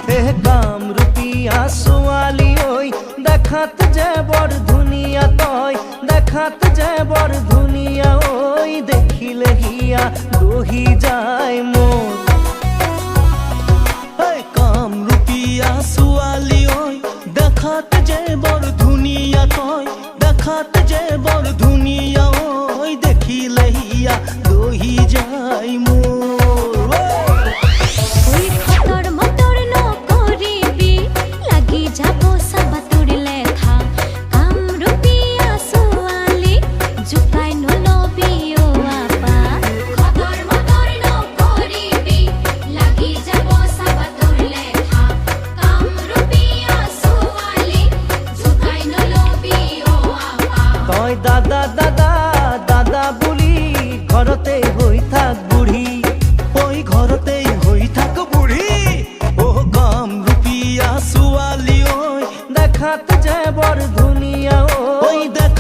এহ কামরূপিয়া ছোৱালী ঐ দেখাত যে বৰ ধুনীয়া তই দেখাত যে বৰ ধুনীয়া ঐ দেখিলে হিয়া দহি যায় মোৰ কামরূপিয়া ছোৱালী ঐ দেখাত যে বৰ ধুনীয়া তই দেখাত যে বৰ ধুনীয়া ঐ দেখিলে হিয়া দহি যায় মোৰ ওই খতর মতর নকরিবি লাগি যাব সাবাতুর লেখা কামরূপিয়া ছোৱালী জুকাই নলবি ও আপা খতর মতর নকরিবি লাগি যাব সাবাতুর লেখা কামরূপিয়া ছোৱালী জুকাই নলবি ও আপা তই দাদা দাদা দাদা বুলি ঘৰতে হৈ থাক বুঢ়ী ওই ঘৰতেই হৈ থাক বুঢ়ী ও কামৰূপিয়া ছোৱালী ঐ দেখাত যে বৰ ধুনীয়া ওই দেখ